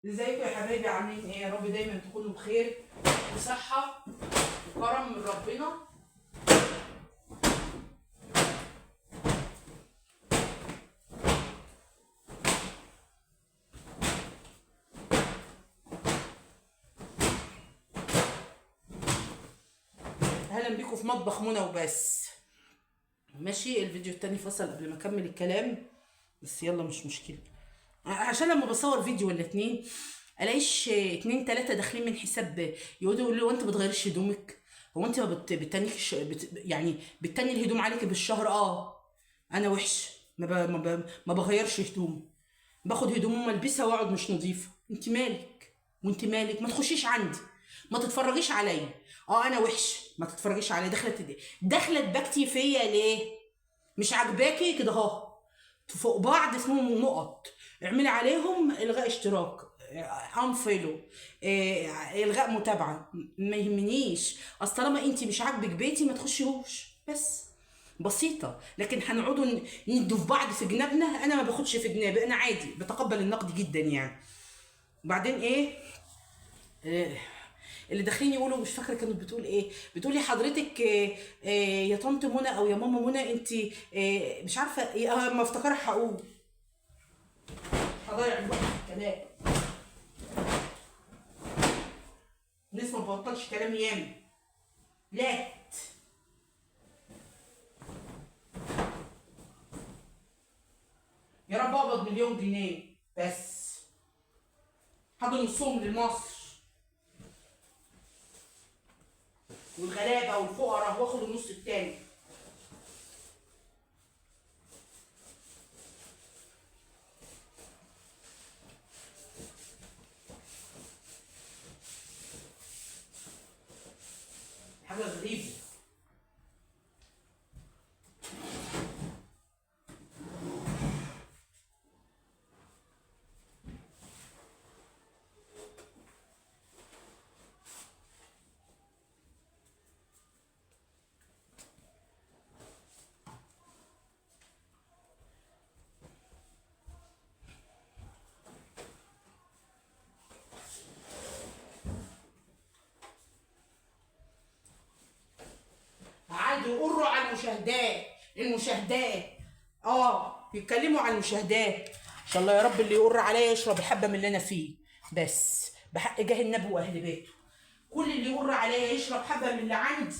ازيكم يا حبايبي؟ عاملين ايه؟ يا رب دايما تكونوا بخير وصحة وكرم من ربنا. اهلا بيكم في مطبخ منى وبس. ماشي، الفيديو التاني فصل قبل ما اكمل الكلام، بس يلا مش مشكلة. عشان لما بصور فيديو ولا اتنين الاقيش اتنين تلاتة داخلين من حساب يقولوا لي: وانت بتغيرش هدومك؟ هو انت ما بتتنيش يعني بتتني الهدوم عليك بالشهر؟ انا وحش، ما بغيرش هدوم، باخد هدوم أم البسها واقعد مش نظيفه. انت مالك؟ وانت مالك؟ ما تخشيش عندي، ما تتفرجيش عليا. انا وحش، ما تتفرجيش عليا. دخلت باكتي فيا ليه؟ مش عاجباكي كده اهو؟ فوق بعض اسمهم نقط، اعملي عليهم الغاء اشتراك، انفولو، الغاء متابعه. ما يهمنيش، اصل طالما انت مش عاجبك بيتي ما تخشيهوش، بس بسيطه. لكن هنقعدوا ندوا في بعض في جنابنا؟ انا ما باخدش في جنابي، انا عادي بتقبل النقد جدا يعني. وبعدين ايه؟ آه، اللي داخلين يقولوا، مش فاكره كانت بتقول ايه، بتقولي حضرتك يا طنط منى او يا ماما منى، انت مش عارفه ايه، ما افتكرها هقول. هضيع الوقت في الكلام، الناس ما بتبطلش كلام ياما. لا، يا رب اقبض مليون جنيه بس، هاخد نصهم لمصر والغلابه والفقراء، واخد النص التاني. حاجه غريبه. قعدوا يقروا على المشاهدات. يتكلموا عن المشاهدات. ان شاء الله يا رب اللي يقر عليا يشرب حبه من اللي انا فيه، بس بحق جاه النبي واهل بيته. كل اللي يقر عليا يشرب حبه من اللي عندي.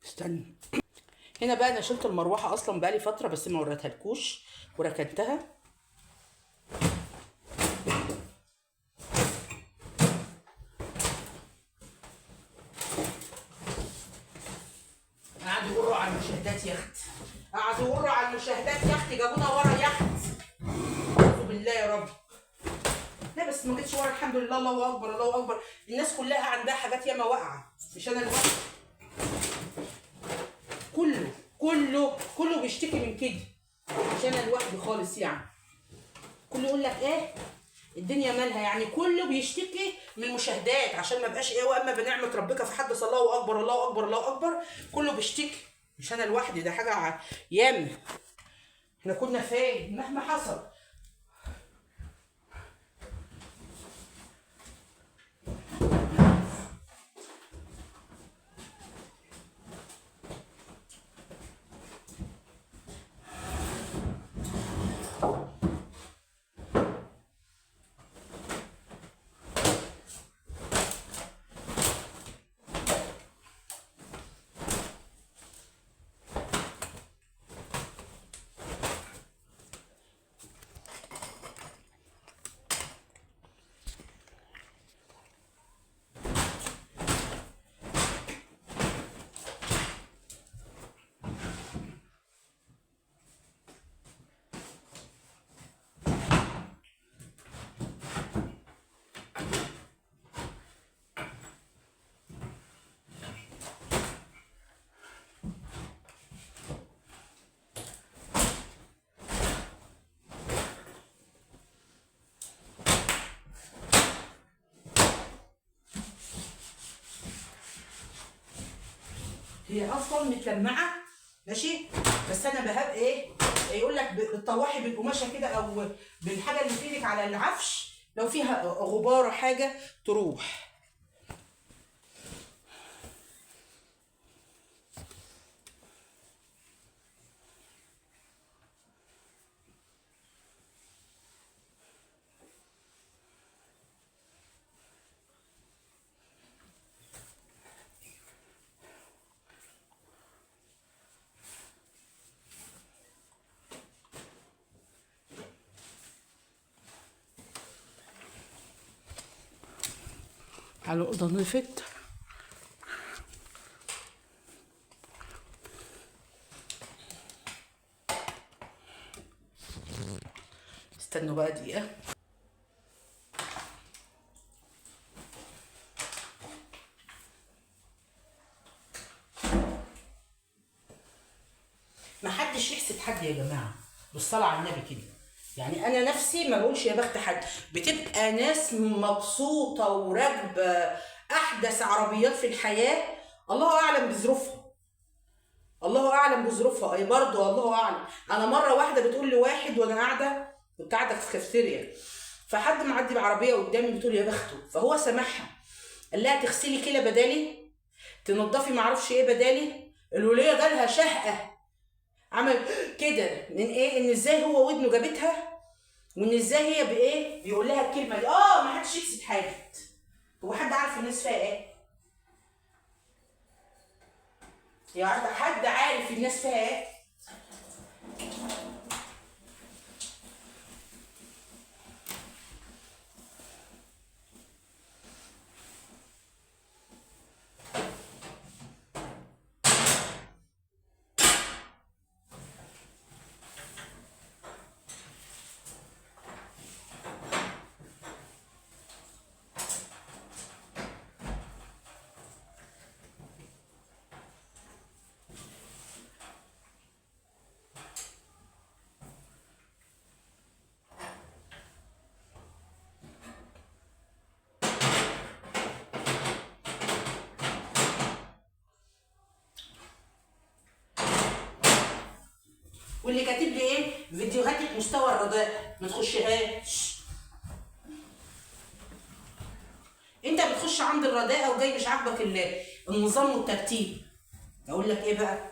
استنى، هنا بقى انا شلت المروحه اصلا بقالي فتره، بس ما وريتها لكوش وركنتها. قعدوا يقروا على المشاهدات يا اختي، قعدوا يقروا على المشاهدات يا اختي، جابونا ورا يا اختي. اعوذ بالله يا رب. لا بس ما جتش ورا، الحمد لله. الله اكبر الله اكبر. الناس كلها عندها حاجات ياما واقعه، مش انا لوحدي. كله بيشتكي من كده، مش انا لوحدي خالص يعني. كله يقول لك ايه الدنيا مالها، يعني كله بيشتكي من المشاهدات، عشان ما بقاش ايه، واما بنعمه ربك فحدث الله اكبر الله اكبر الله اكبر. كله بيشتكي، مش انا لوحدي، ده حاجه ياما. احنا كنا فين مهما حصل. هي اصلا متلمعه ماشي، بس انا بهاب ايه، يقول لك بتطوحي بالقماشه كده او بالحاجه اللي في ايدك على العفش، لو فيها غبار حاجه تروح. على الأوضة نضفت. استنوا بقى دقيقة. محدش يحسد حد يا جماعة بالصلاة على النبي كده. يعني أنا نفسي ما بقولش يا بخت حد، بتبقى ناس مبسوطة وراكبة أحدث عربيات في الحياة، الله أعلم بظروفها. الله أعلم بظروفها، أي برضه الله أعلم. أنا مرة واحدة بتقول لواحد وأنا قاعدة، كنت قاعدة في كافتيريا، فحد معدي بعربية قدامي بتقول يا بخته، فهو سامعها قال لها تغسلي كده بدالي، تنضفي معرفش إيه بدالي. الولية جالها شهقة، عمل كده من ايه، ان ازاي هو ودنه جابتها، وان ازاي هي بايه بيقول لها الكلمه دي. ما حدش يحسد حاجه، هو حد عارف الناس فيها ايه؟ يعني حد عارف الناس فيها ايه؟ واللي كاتب لي ايه فيديوهاتك مستوى الرضاء ما تخشيهاش. انت بتخش عند الرداءه وجاي مش عاجبك النظام والترتيب، اقول لك ايه بقى؟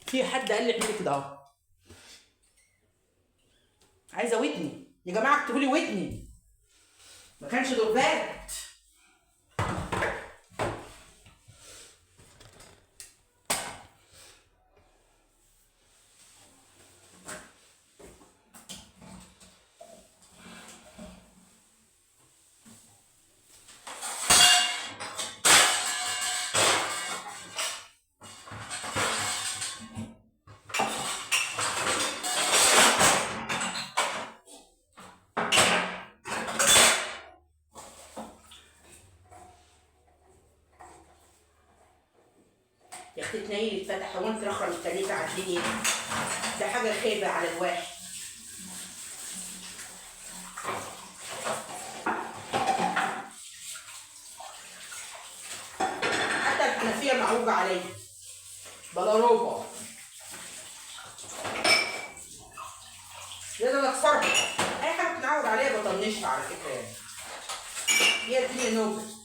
في حد قال لي اعملي كده اهو، عايزه ودني يا جماعه، اكتبوا لي ودني، ما كانش دوربات. يا اختي تنيلي اتفتح، هو انت رخرة مستنيكة على الدنيا؟ ده حاجة خيبة على الواحد. حتى الحنفية معوجة عليا بلا ربع، لازم اكسرها. اي حاجة بتتعود عليها بطنشها على فكرة، يعني هي الدنيا نوبة.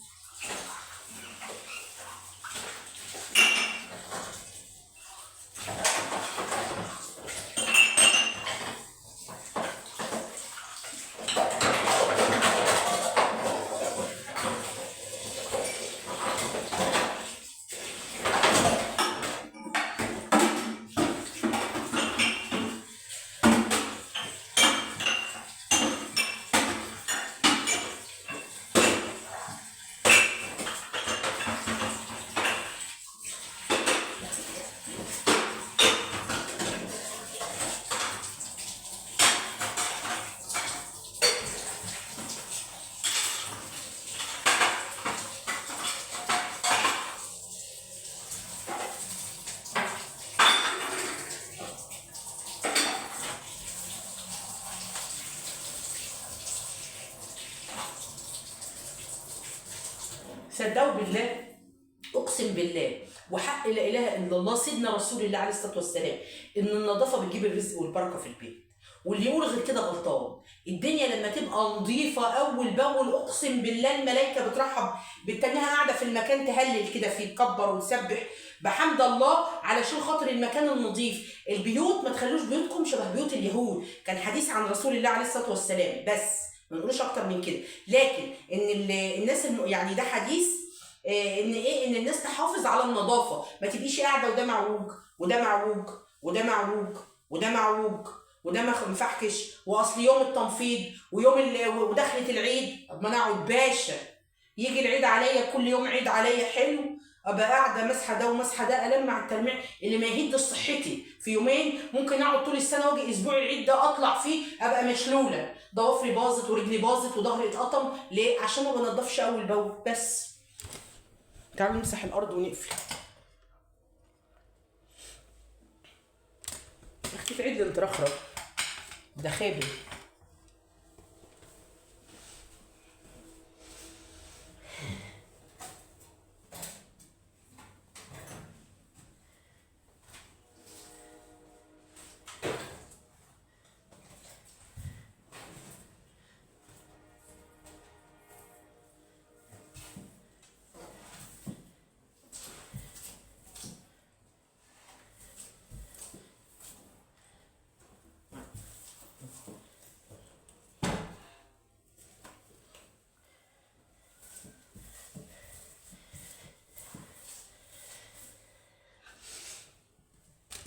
صدقوا بالله، اقسم بالله وحق لا اله الا الله سيدنا رسول الله عليه الصلاه والسلام ان النظافه بتجيب الرزق والبركه في البيت. واللي يقول غير كده غلطان. الدنيا لما تبقى نظيفه اول باول اقسم بالله الملائكه بترحب بالتانيها، قاعده في المكان تهلل كده فيه، تكبر وتسبح بحمد الله علشان خاطر المكان النظيف. البيوت ما تخلوش بيوتكم شبه بيوت اليهود، كان حديث عن رسول الله عليه الصلاه والسلام، بس ما نقولوش اكتر من كده. لكن ان الناس يعني ده حديث ان ايه، ان الناس تحافظ على النظافه، ما تبقيش قاعده وده معوج وده معوج وده معوج وده معوج وده مفحكش، واصل يوم التنفيض ويوم ودخله العيد. طب ما انا اقعد باشا، يجي العيد عليا كل يوم عيد عليا حلو، ابقى قاعده مسحه ده ومسحه ده، المع التلميع اللي ما يهد صحتي في يومين. ممكن اقعد طول السنه واجي اسبوع العيد ده اطلع فيه ابقى مشلوله، ضوافري باظت ورجلي باظت وظهري اتقطم. ليه؟ عشان ما بنضفش اول باول. بس تعالوا نمسح الارض ونقفل. اختي في عيد الانترخرة ده خابل.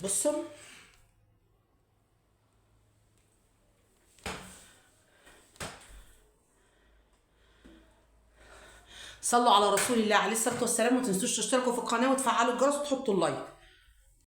بصوا صلوا على رسول الله عليه الصلاه والسلام، وما تنسوش تشتركوا في القناه وتفعلوا الجرس وتحطوا اللايك.